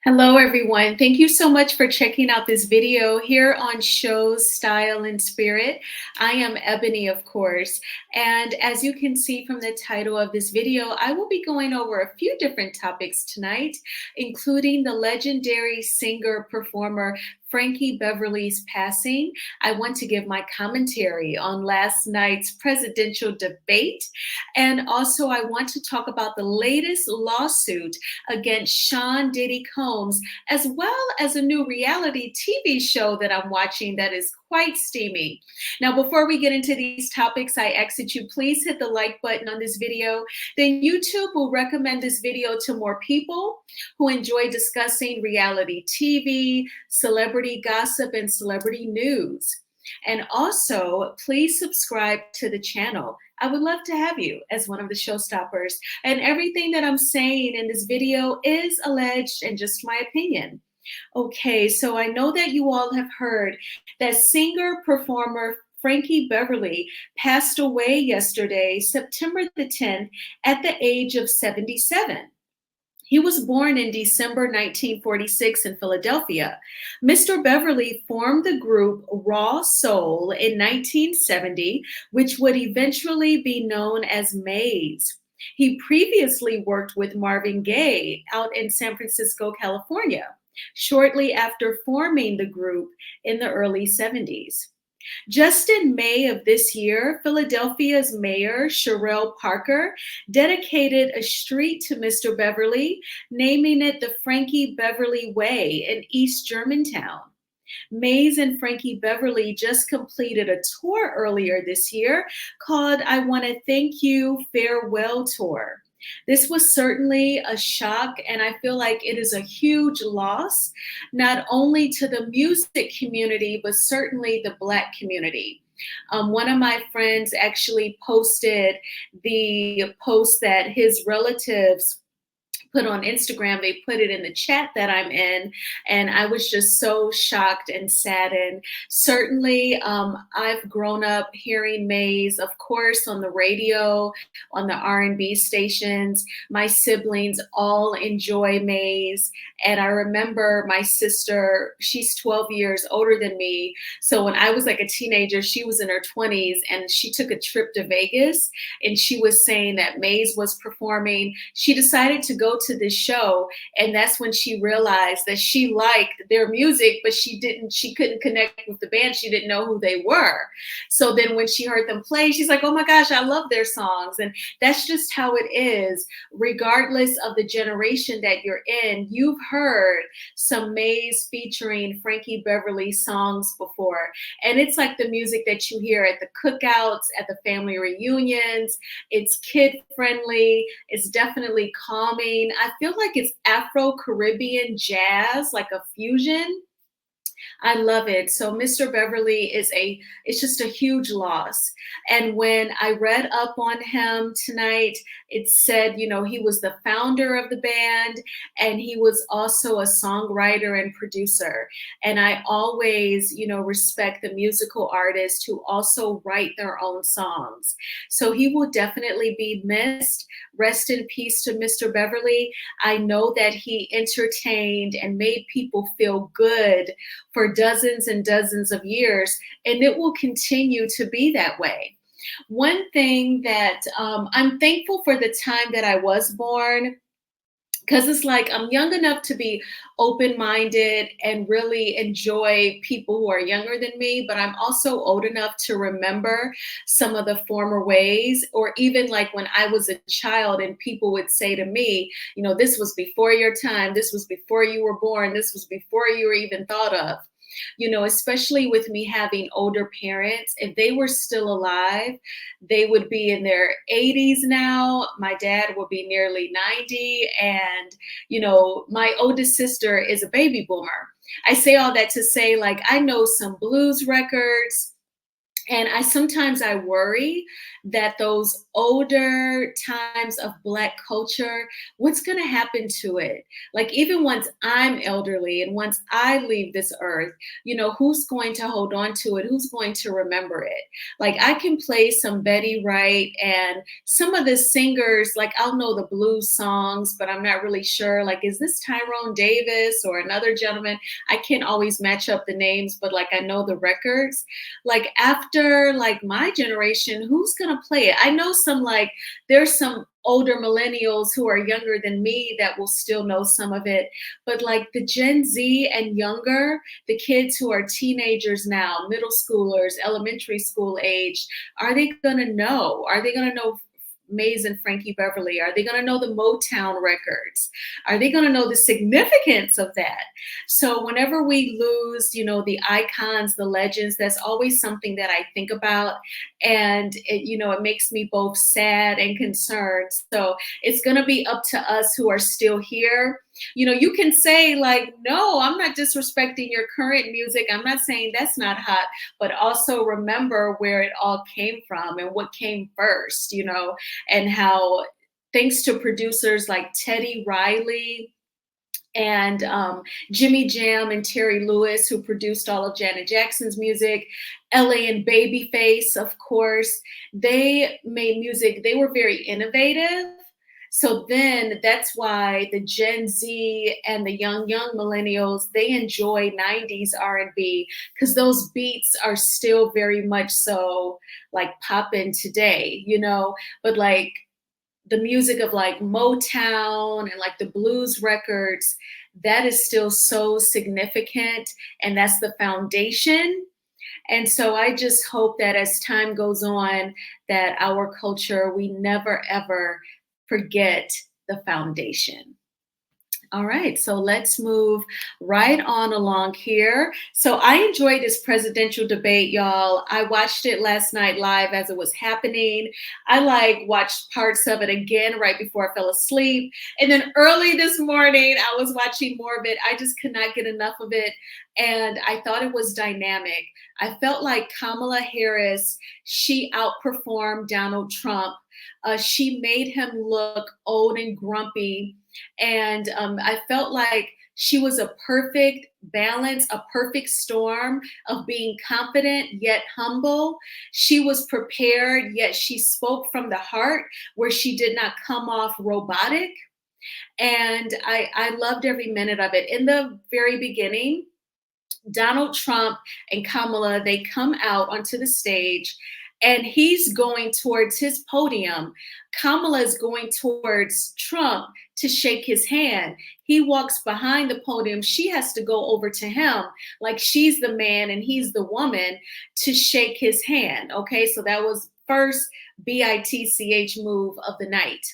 Hello, everyone. Thank you so much for checking out this video here on Shows, Style, and Spirit. I am Ebony, of course. And as you can see from the title of this video, I will be going over a few different topics tonight, including the legendary singer performer Frankie Beverly's passing. I want to give my commentary on last night's presidential debate. And also, I want to talk about the latest lawsuit against Sean Diddy Combs, as well as a new reality TV show that I'm watching that is quite steamy. Now, before we get into these topics, I ask that you please hit the like button on this video. Then YouTube will recommend this video to more people who enjoy discussing reality TV, celebrity gossip, and celebrity news. And also, please subscribe to the channel. I would love to have you as one of the showstoppers. And everything that I'm saying in this video is alleged and just my opinion. Okay, so I know that you all have heard that singer-performer Frankie Beverly passed away yesterday, September the 10th, at the age of 77. He was born in December 1946 in Philadelphia. Mr. Beverly formed the group Raw Soul in 1970, which would eventually be known as Maze. He previously worked with Marvin Gaye out in San Francisco, California, shortly after forming the group in the early 70s. Just in May of this year, Philadelphia's Mayor Sherelle Parker dedicated a street to Mr. Beverly, naming it the Frankie Beverly Way in East Germantown. Mays and Frankie Beverly just completed a tour earlier this year called I Want to Thank You Farewell Tour. This was certainly a shock, and I feel like it is a huge loss, not only to the music community, but certainly the Black community. One of my friends actually posted the post that his relatives put on Instagram. They put it in the chat that I'm in, and I was just so shocked and saddened. Certainly, I've grown up hearing Maze, of course, on the radio, on the R&B stations. My siblings all enjoy Maze, and I remember my sister, she's 12 years older than me, so when I was like a teenager, she was in her 20s, and she took a trip to Vegas, and she was saying that Maze was performing. She decided to go to this show, and that's when she realized that she liked their music, but she couldn't connect with the band. She didn't know who they were. So then when she heard them play, she's like, oh my gosh, I love their songs. And that's just how it is. Regardless of the generation that you're in, you've heard some Maze featuring Frankie Beverly songs before. And it's like the music that you hear at the cookouts, at the family reunions. It's kid friendly. It's definitely calming. I feel like it's Afro-Caribbean jazz, like a fusion. I love it. So Mr. Beverly it's just a huge loss. And when I read up on him tonight, it said, he was the founder of the band, and he was also a songwriter and producer. And I always, respect the musical artists who also write their own songs. So he will definitely be missed. Rest in peace to Mr. Beverly. I know that he entertained and made people feel good for dozens and dozens of years, and it will continue to be that way. One thing that I'm thankful for the time that I was born, because it's like I'm young enough to be open-minded and really enjoy people who are younger than me, but I'm also old enough to remember some of the former ways, or even like when I was a child and people would say to me, this was before your time, this was before you were born, this was before you were even thought of. Especially with me having older parents, if they were still alive, they would be in their 80s now. My dad will be nearly 90. And, my oldest sister is a baby boomer. I say all that to say, like, I know some blues records. And I worry that those older times of Black culture, what's going to happen to it? Like, even once I'm elderly and once I leave this earth, who's going to hold on to it? Who's going to remember it? Like, I can play some Betty Wright and some of the singers, like, I'll know the blues songs, but I'm not really sure. Like, is this Tyrone Davis or another gentleman? I can't always match up the names, but like, I know the records. Like, after like my generation, who's gonna play it? I know there's some older millennials who are younger than me that will still know some of it, but like the Gen Z and younger, the kids who are teenagers now, middle schoolers, elementary school age, are they gonna know? Are they gonna know Mays and Frankie Beverly? Are they going to know the Motown records? Are they going to know the significance of that? So whenever we lose, the icons, the legends, that's always something that I think about. And it makes me both sad and concerned. So it's going to be up to us who are still here. You can say like, no, I'm not disrespecting your current music. I'm not saying that's not hot, but also remember where it all came from and what came first, and how, thanks to producers like Teddy Riley and Jimmy Jam and Terry Lewis, who produced all of Janet Jackson's music, LA and Babyface, of course, they made music. They were very innovative. So then that's why the Gen Z and the young millennials, they enjoy 90s R&B, because those beats are still very much so like popping today, but like the music of like Motown and like the blues records, that is still so significant, and that's the foundation. And so I just hope that as time goes on, that our culture, we never ever forget the foundation. All right, so let's move right on along here. So I enjoyed this presidential debate, y'all. I watched it last night live as it was happening. I watched parts of it again right before I fell asleep. And then early this morning, I was watching more of it. I just could not get enough of it. And I thought it was dynamic. I felt like Kamala Harris, she outperformed Donald Trump. She made him look old and grumpy, and I felt like she was a perfect balance, a perfect storm of being confident yet humble. She was prepared, yet she spoke from the heart, where she did not come off robotic. And I loved every minute of it. In the very beginning, Donald Trump and Kamala, they come out onto the stage, and he's going towards his podium. Kamala is going towards Trump to shake his hand. He walks behind the podium. She has to go over to him like she's the man and he's the woman to shake his hand. Okay, so that was first BITCH move of the night.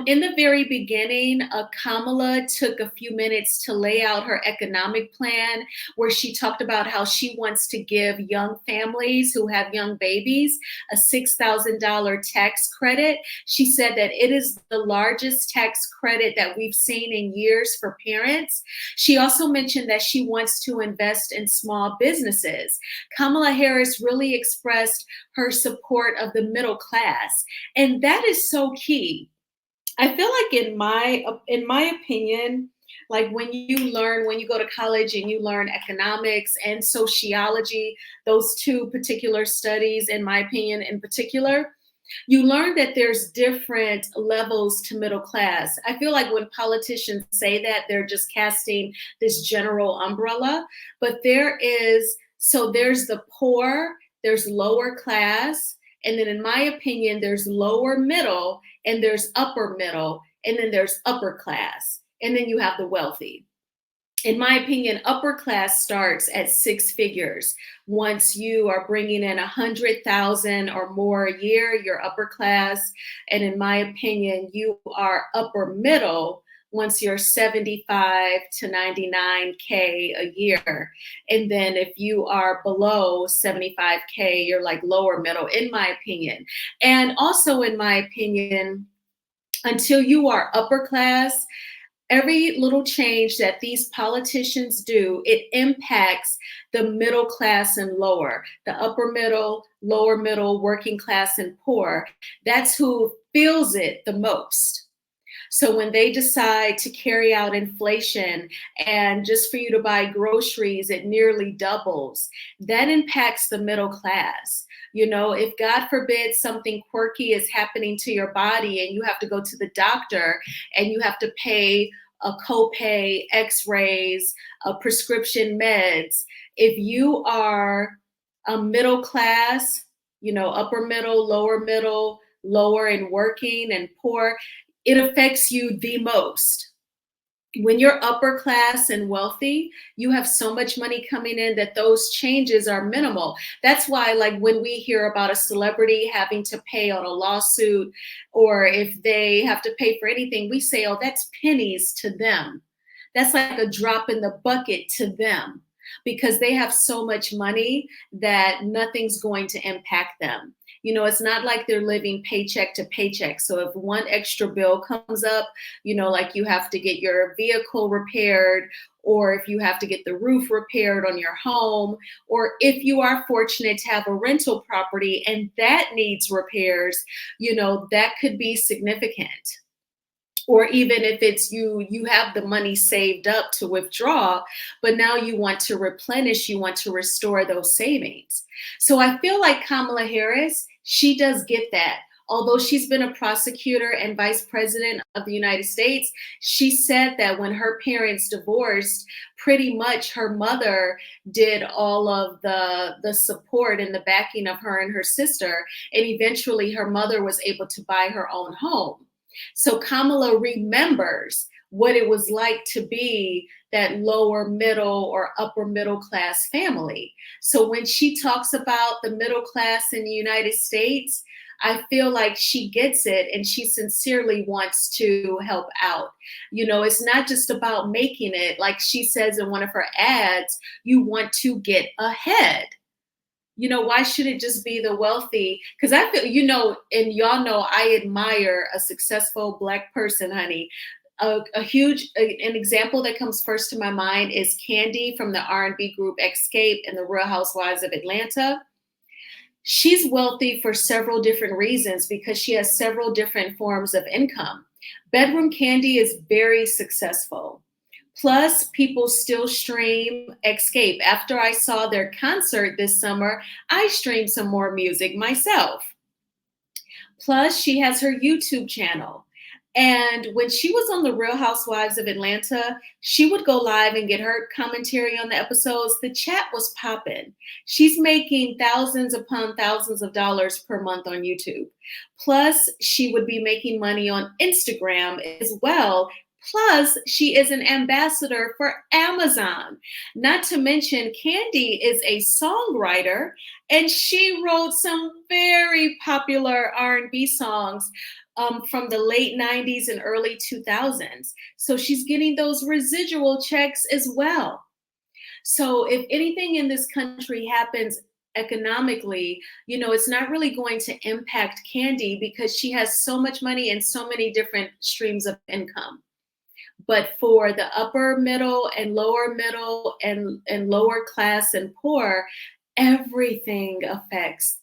In the very beginning, Kamala took a few minutes to lay out her economic plan, where she talked about how she wants to give young families who have young babies a $6,000 tax credit. She said that it is the largest tax credit that we've seen in years for parents. She also mentioned that she wants to invest in small businesses. Kamala Harris really expressed her support of the middle class, and that is so key. I feel like in my opinion, like when you go to college and you learn economics and sociology, those two particular studies, in my opinion, in particular, you learn that there's different levels to middle class. I feel like when politicians say that, they're just casting this general umbrella, but there's the poor, there's lower class, and then in my opinion, there's lower middle, and there's upper middle, and then there's upper class, and then you have the wealthy. In my opinion, upper class starts at six figures. Once you are bringing in 100,000 or more a year, you're upper class. And in my opinion, you are upper middle once you're 75 to 99K a year. And then if you are below 75K, you're like lower middle, in my opinion. And also, in my opinion, until you are upper class, Every little change that these politicians do, it impacts the middle class and lower, the upper middle, lower middle, working class, and poor. That's who feels it the most. So when they decide to carry out inflation and just for you to buy groceries, it nearly doubles, that impacts the middle class. You know, if God forbid something quirky is happening to your body and you have to go to the doctor and you have to pay a copay, x-rays, prescription meds, if you are a middle class, you know, upper middle, lower and working and poor, it affects you the most. When you're upper class and wealthy, you have so much money coming in that those changes are minimal. That's why, like, when we hear about a celebrity having to pay on a lawsuit or if they have to pay for anything, we say, oh, that's pennies to them. That's like a drop in the bucket to them because they have so much money that nothing's going to impact them. You know, it's not like they're living paycheck to paycheck. So if one extra bill comes up, you know, like you have to get your vehicle repaired, or if you have to get the roof repaired on your home, or if you are fortunate to have a rental property and that needs repairs, you know, that could be significant. Or even if it's you have the money saved up to withdraw, but now you want to replenish, you want to restore those savings. So I feel like Kamala Harris, she does get that. Although she's been a prosecutor and vice president of the United States, she said that when her parents divorced, pretty much her mother did all of the support and the backing of her and her sister. And eventually her mother was able to buy her own home. So Kamala remembers what it was like to be that lower middle or upper middle class family. So when she talks about the middle class in the United States, I feel like she gets it and she sincerely wants to help out. You know, it's not just about making it. Like she says in one of her ads, you want to get ahead. You know, why should it just be the wealthy? Because I feel, you know, and y'all know I admire a successful Black person, honey. An example that comes first to my mind is Candy from the R&B group Escape and the Real Housewives of Atlanta. She's wealthy for several different reasons because she has several different forms of income. Bedroom Candy is very successful. Plus, people still stream Escape. After I saw their concert this summer, I streamed some more music myself. Plus, she has her YouTube channel. And when she was on The Real Housewives of Atlanta, she would go live and get her commentary on the episodes. The chat was popping. She's making thousands upon thousands of dollars per month on YouTube. Plus, she would be making money on Instagram as well. Plus, she is an ambassador for Amazon. Not to mention, Candy is a songwriter, and she wrote some very popular R&B songs from the late 90s and early 2000s. So she's getting those residual checks as well. So if anything in this country happens economically, you know, it's not really going to impact Candy because she has so much money and so many different streams of income. But for the upper middle and lower class and poor, everything affects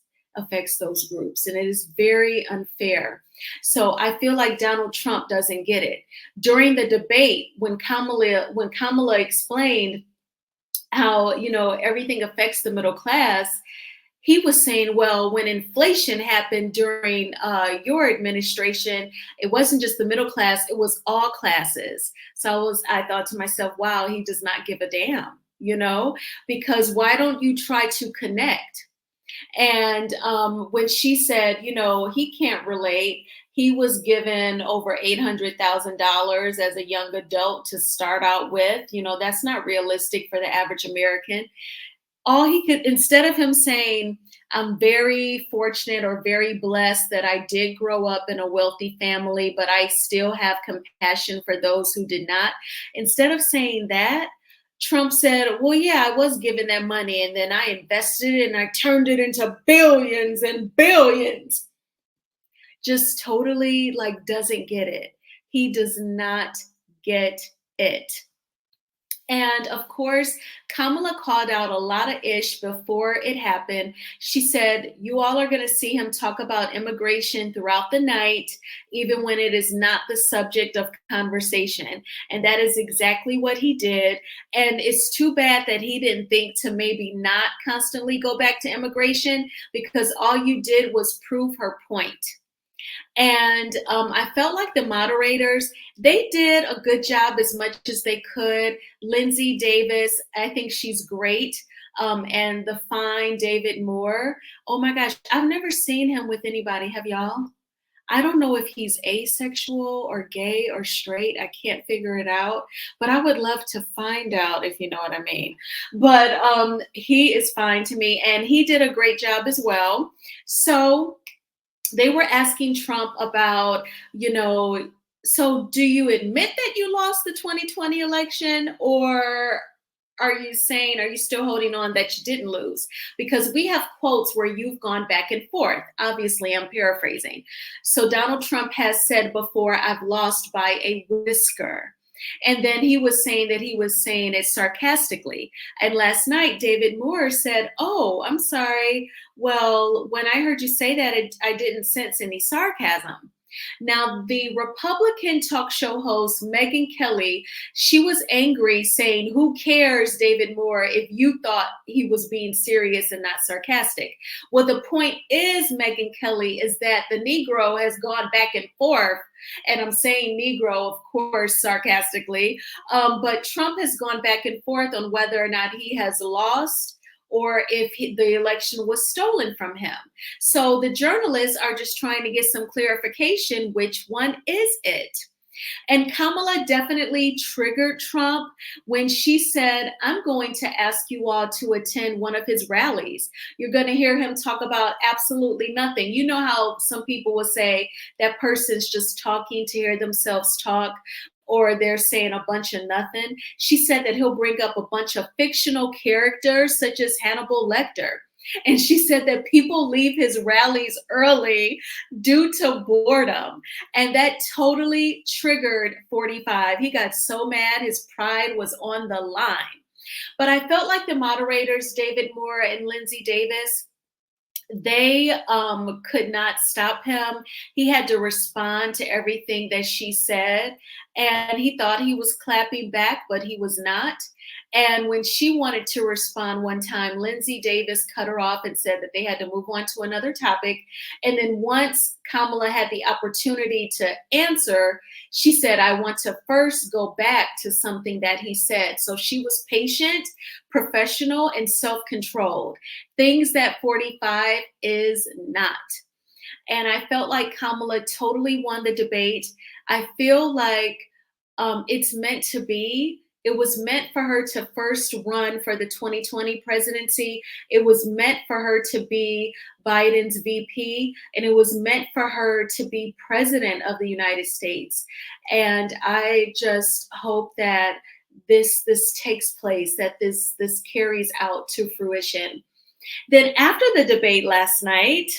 those groups. And it is very unfair. So I feel like Donald Trump doesn't get it. During the debate, when Kamala explained how, you know, everything affects the middle class, he was saying, well, when inflation happened during your administration, it wasn't just the middle class, it was all classes. So I thought to myself, wow, he does not give a damn, you know, because why don't you try to connect? And when she said, you know, he can't relate, he was given over $800,000 as a young adult to start out with. You know, that's not realistic for the average American. All he could, instead of him saying, I'm very fortunate or very blessed that I did grow up in a wealthy family, but I still have compassion for those who did not. Instead of saying that, Trump said, well, yeah, I was given that money and then I invested it and I turned it into billions and billions. Just totally like doesn't get it. He does not get it. And of course, Kamala called out a lot of ish before it happened. She said, you all are going to see him talk about immigration throughout the night, even when it is not the subject of conversation. And that is exactly what he did. And it's too bad that he didn't think to maybe not constantly go back to immigration, because all you did was prove her point. And I felt like the moderators, they did a good job as much as they could. Lindsay Davis, I think she's great. And the fine David Moore. Oh my gosh, I've never seen him with anybody. Have y'all? I don't know if he's asexual or gay or straight. I can't figure it out, but I would love to find out, if you know what I mean. But he is fine to me, and he did a great job as well. So they were asking Trump about, so do you admit that you lost the 2020 election, or are you still holding on that you didn't lose? Because we have quotes where you've gone back and forth. Obviously, I'm paraphrasing. So Donald Trump has said before, I've lost by a whisker. And then he was saying that he was saying it sarcastically. And last night, David Moore said, oh, I'm sorry. Well, when I heard you say that, I didn't sense any sarcasm. Now, the Republican talk show host, Megyn Kelly, she was angry, saying, who cares, David Moore, if you thought he was being serious and not sarcastic? Well, the point is, Megyn Kelly, is that the Negro has gone back and forth. And I'm saying Negro, of course, sarcastically. But Trump has gone back and forth on whether or not he has lost, or if the election was stolen from him. So the journalists are just trying to get some clarification, which one is it? And Kamala definitely triggered Trump when she said, I'm going to ask you all to attend one of his rallies. You're going to hear him talk about absolutely nothing. You know how some people will say that person's just talking to hear themselves talk, or they're saying a bunch of nothing. She said that he'll bring up a bunch of fictional characters such as Hannibal Lecter. And she said that people leave his rallies early due to boredom. And that totally triggered 45. He got so mad, his pride was on the line. But I felt like the moderators, David Moore and Lindsay Davis, they could not stop him. He had to respond to everything that she said. And he thought he was clapping back, but he was not. And when she wanted to respond one time, Lindsay Davis cut her off and said that they had to move on to another topic. And then once Kamala had the opportunity to answer, she said, I want to first go back to something that he said. So she was patient, professional, and self-controlled, things that 45 is not. And I felt like Kamala totally won the debate. I feel like it's meant to be. It was meant for her to first run for the 2020 presidency. It was meant for her to be Biden's VP, and it was meant for her to be president of the United States. And I just hope that this takes place, that this carries out to fruition. Then after the debate last night,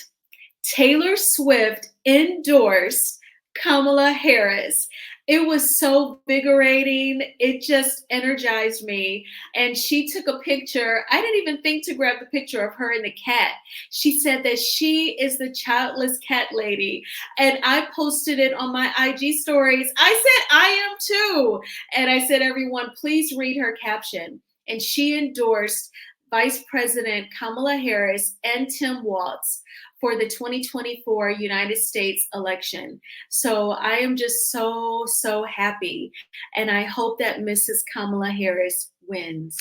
Taylor Swift endorsed Kamala Harris. It was so invigorating. It just energized me. And she took a picture. I didn't even think to grab the picture of her and the cat. She said that she is the childless cat lady. And I posted it on my IG stories. I said, I am too. And I said, everyone, please read her caption. And she endorsed Vice President Kamala Harris and Tim Walz for the 2024 United States election. So I am just so, so happy. And I hope that Mrs. Kamala Harris wins.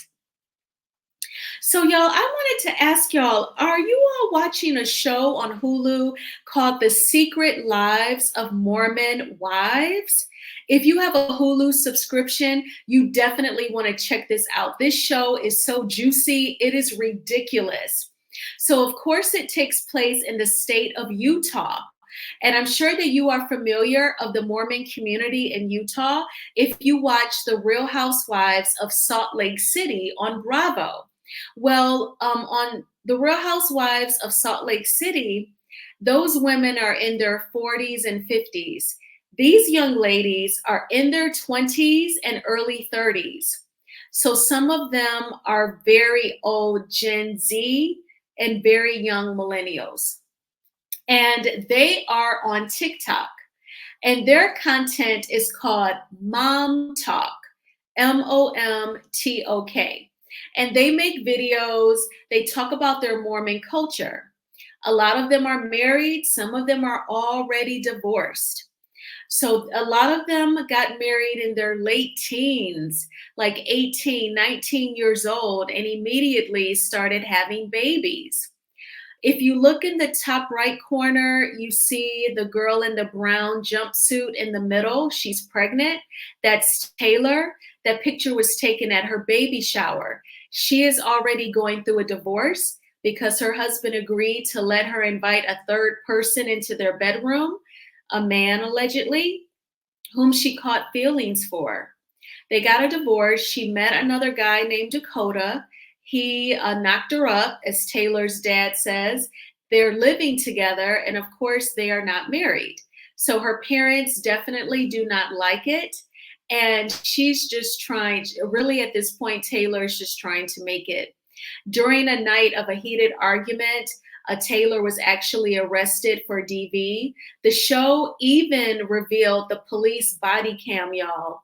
So y'all, I wanted to ask y'all, are you all watching a show on Hulu called The Secret Lives of Mormon Wives? If you have a Hulu subscription, you definitely want to check this out. This show is so juicy. It is ridiculous. So of course it takes place in the state of Utah. And I'm sure that you are familiar of the Mormon community in Utah if you watch The Real Housewives of Salt Lake City on Bravo. Well, on The Real Housewives of Salt Lake City, those women are in their 40s and 50s. These young ladies are in their 20s and early 30s. So some of them are very old Gen Z and very young millennials. And they are on TikTok. And their content is called Mom Talk, Momtok. And they make videos, they talk about their Mormon culture. A lot of them are married, some of them are already divorced. So a lot of them got married in their late teens, like 18, 19 years old, and immediately started having babies. If you look in the top right corner, you see the girl in the brown jumpsuit in the middle. She's pregnant. That's Taylor. That picture was taken at her baby shower. She is already going through a divorce because her husband agreed to let her invite a third person into their bedroom, a man allegedly, whom she caught feelings for. They got a divorce. She met another guy named Dakota. He knocked her up, as Taylor's dad says. They're living together, and of course, they are not married. So her parents definitely do not like it. And she's just trying, really at this point, Taylor's just trying to make it. During a night of a heated argument, Taylor was actually arrested for DV. The show even revealed the police body cam, y'all.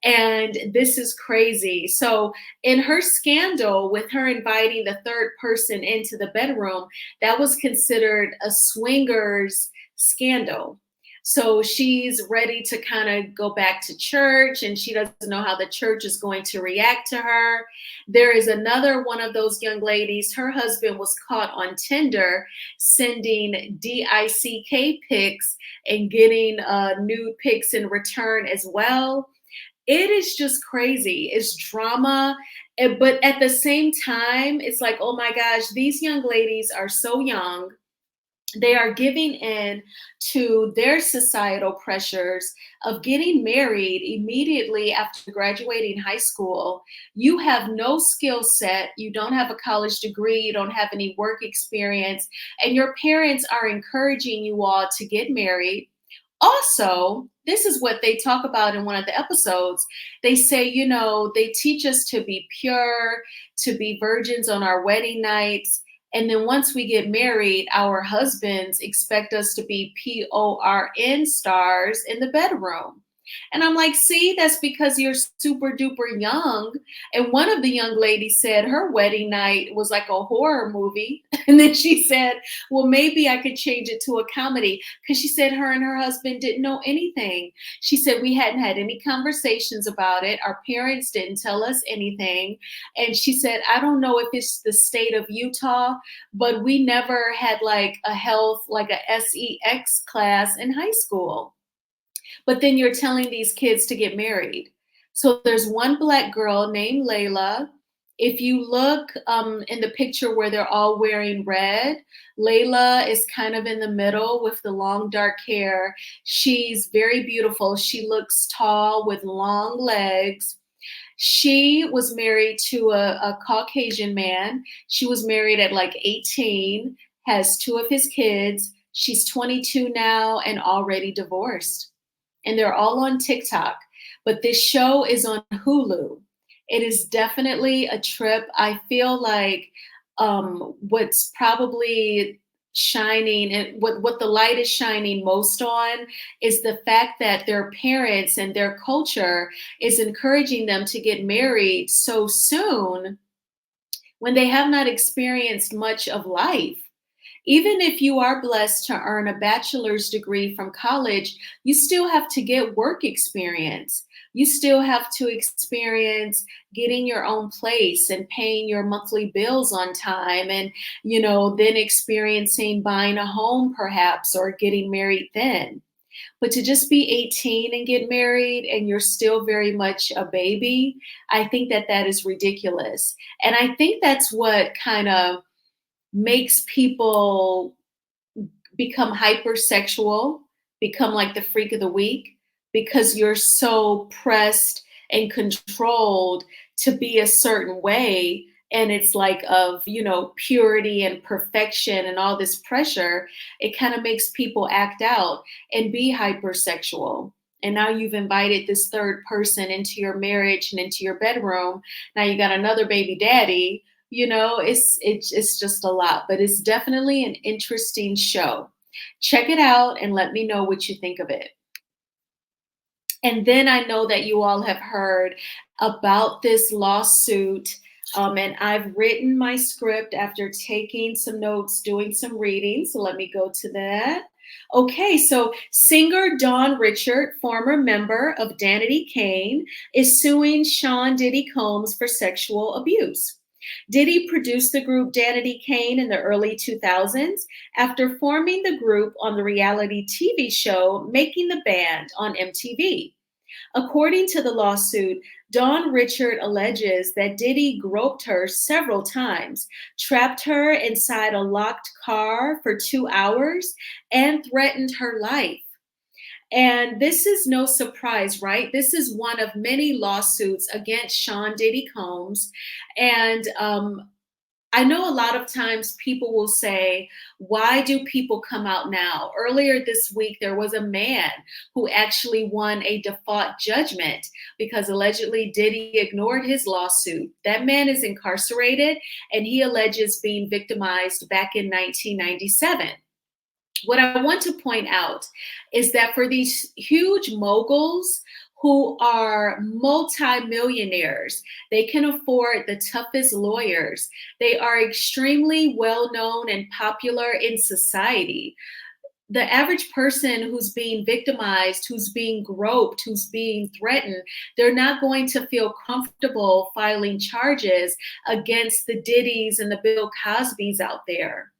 And this is crazy. So in her scandal with her inviting the third person into the bedroom, that was considered a swingers scandal. So she's ready to kind of go back to church, and she doesn't know how the church is going to react to her. There is another one of those young ladies. Her husband was caught on Tinder sending DICK pics and getting nude pics in return as well. It is just crazy. It's drama. But at the same time, it's like, oh my gosh, these young ladies are so young. They are giving in to their societal pressures of getting married immediately after graduating high school. You have no skill set, you don't have a college degree, you don't have any work experience, and your parents are encouraging you all to get married. Also, this is what they talk about in one of the episodes. They say, you know, they teach us to be pure, to be virgins on our wedding nights. And then once we get married, our husbands expect us to be PORN stars in the bedroom. And I'm like, see, that's because you're super duper young. And one of the young ladies said her wedding night was like a horror movie. And then she said, well, maybe I could change it to a comedy, because she said her and her husband didn't know anything. She said we hadn't had any conversations about it. Our parents didn't tell us anything. And she said, I don't know if it's the state of Utah, but we never had like a health, like a SEX class in high school. But then you're telling these kids to get married. So there's one Black girl named Layla. If you look in the picture where they're all wearing red, Layla is kind of in the middle with the long dark hair. She's very beautiful. She looks tall with long legs. She was married to a Caucasian man. She was married at like 18, has two of his kids. She's 22 now and already divorced. And they're all on TikTok. But this show is on Hulu. It is definitely a trip. I feel like what's probably shining, and what the light is shining most on, is the fact that their parents and their culture is encouraging them to get married so soon when they have not experienced much of life. Even if you are blessed to earn a bachelor's degree from college, you still have to get work experience. You still have to experience getting your own place and paying your monthly bills on time, and, you know, then experiencing buying a home perhaps, or getting married then. But to just be 18 and get married and you're still very much a baby, I think that that is ridiculous. And I think that's what kind of makes people become hypersexual, become like the freak of the week, because you're so pressed and controlled to be a certain way and it's like of, purity and perfection and all this pressure, it kind of makes people act out and be hypersexual. And now you've invited this third person into your marriage and into your bedroom. Now you got another baby daddy. It's just a lot, but it's definitely an interesting show. Check it out and let me know what you think of it. And then I know that you all have heard about this lawsuit. And I've written my script after taking some notes, doing some reading. So let me go to that. Okay, so singer Dawn Richard, former member of Danity Kane, is suing Sean Diddy Combs for sexual abuse. Diddy produced the group Danity Kane in the early 2000s after forming the group on the reality TV show Making the Band on MTV. According to the lawsuit, Dawn Richard alleges that Diddy groped her several times, trapped her inside a locked car for 2 hours, and threatened her life. And this is no surprise, right? This is one of many lawsuits against Sean Diddy Combs. And I know a lot of times people will say, why do people come out now? Earlier this week, there was a man who actually won a default judgment because allegedly Diddy ignored his lawsuit. That man is incarcerated and he alleges being victimized back in 1997. What I want to point out is that for these huge moguls who are multimillionaires, they can afford the toughest lawyers. They are extremely well known and popular in society. The average person who's being victimized, who's being groped, who's being threatened, they're not going to feel comfortable filing charges against the Diddys and the Bill Cosbys out there,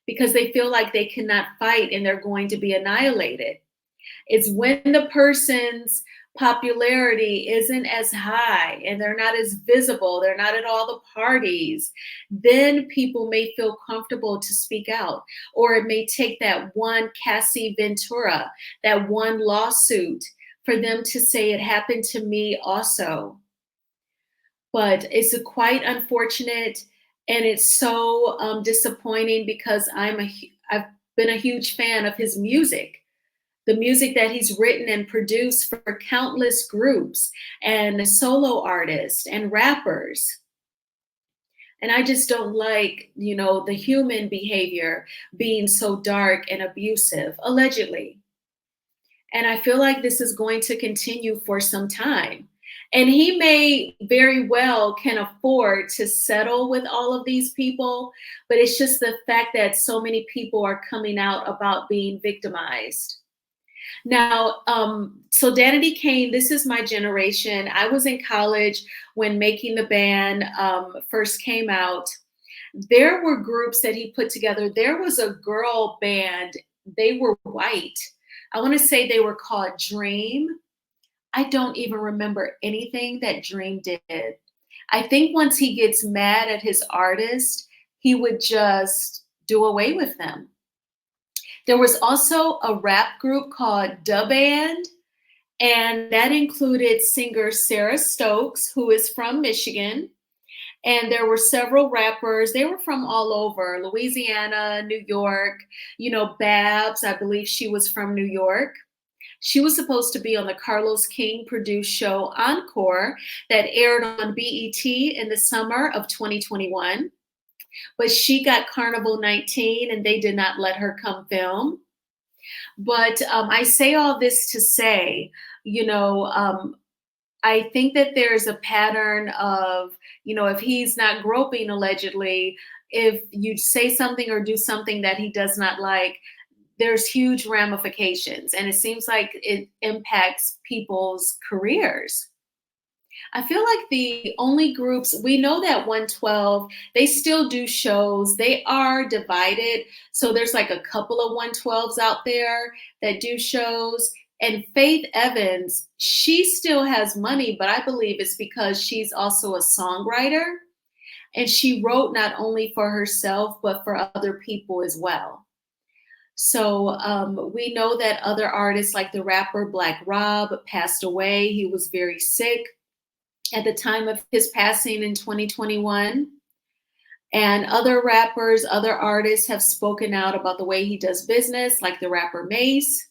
because they feel like they cannot fight and they're going to be annihilated. It's when the person's popularity isn't as high and they're not as visible, they're not at all the parties, then people may feel comfortable to speak out. Or it may take that one Cassie Ventura, that one lawsuit, for them to say it happened to me also. But it's quite unfortunate, and it's so disappointing because I've been a huge fan of his music, the music that he's written and produced for countless groups and solo artists and rappers. And I just don't like, the human behavior being so dark and abusive, allegedly. And I feel like this is going to continue for some time. And he may very well can afford to settle with all of these people, but it's just the fact that so many people are coming out about being victimized. Now, so Danity Kane, this is my generation. I was in college when Making the Band first came out. There were groups that he put together. There was a girl band. They were white. I want to say they were called Dream. I don't even remember anything that Dream did. I think once he gets mad at his artist, he would just do away with them. There was also a rap group called Da Band, and that included singer Sarah Stokes, who is from Michigan. And there were several rappers. They were from all over, Louisiana, New York. Babs, I believe she was from New York. She was supposed to be on the Carlos King produced show Encore that aired on BET in the summer of 2021. But she got Carnival 19 and they did not let her come film. But I say all this to say, I think that there's a pattern of, if he's not groping allegedly, if you say something or do something that he does not like, there's huge ramifications. And it seems like it impacts people's careers. I feel like the only groups, we know that 112, they still do shows. They are divided. So there's like a couple of 112s out there that do shows. And Faith Evans, she still has money, but I believe it's because she's also a songwriter. And she wrote not only for herself, but for other people as well. So we know that other artists like the rapper Black Rob passed away. He was very sick at the time of his passing in 2021. And other rappers, other artists have spoken out about the way he does business, like the rapper Mace.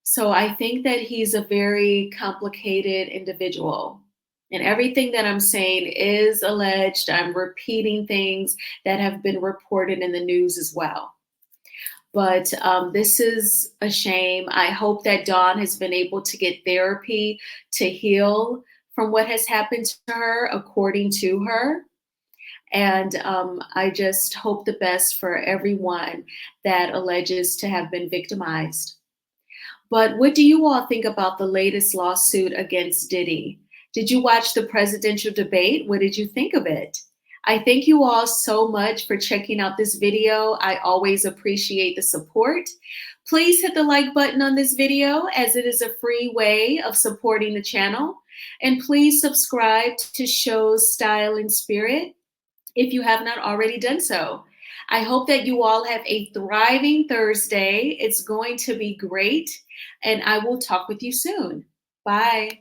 So I think that he's a very complicated individual. And everything that I'm saying is alleged. I'm repeating things that have been reported in the news as well. But this is a shame. I hope that Dawn has been able to get therapy to heal from what has happened to her, according to her. And I just hope the best for everyone that alleges to have been victimized. But what do you all think about the latest lawsuit against Diddy? Did you watch the presidential debate? What did you think of it? I thank you all so much for checking out this video. I always appreciate the support. Please hit the like button on this video, as it is a free way of supporting the channel. And please subscribe to Shows Style and Spirit if you have not already done so. I hope that you all have a thriving Thursday. It's going to be great, and I will talk with you soon. Bye.